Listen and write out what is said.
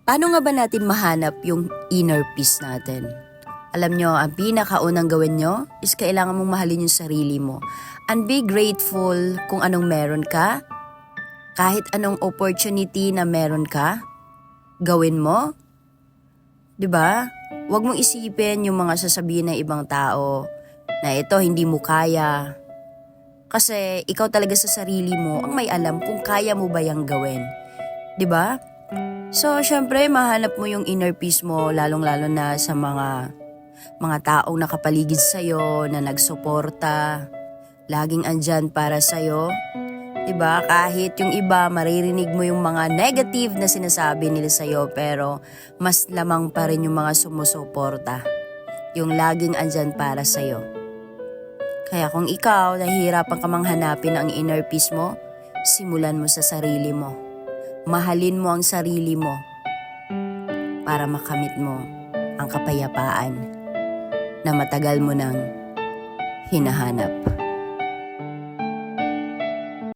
Paano nga ba natin mahanap yung inner peace natin? Alam nyo, ang pinakaunang gawin nyo is kailangan mong mahalin yung sarili mo. And be grateful kung anong meron ka. Kahit anong opportunity na meron ka, gawin mo. 'Di ba? Huwag mong isipin yung mga sasabihin ng ibang tao na ito hindi mo kaya. Kasi ikaw talaga sa sarili mo ang may alam kung kaya mo ba yang gawin. 'Di ba? So, syempre, mahanap mo yung inner peace mo, lalong-lalo na sa mga taong nakapaligid sa'yo, na nagsuporta, laging andyan para sa'yo. 'Di ba? Kahit yung iba, maririnig mo yung mga negative na sinasabi nila sa'yo, pero mas lamang pa rin yung mga sumusuporta. Yung laging andyan para sa'yo. Kaya kung ikaw, nahihirapan ka mang hanapin ang inner peace mo, simulan mo sa sarili mo. Mahalin mo ang sarili mo para makamit mo ang kapayapaan na matagal mo nang hinahanap.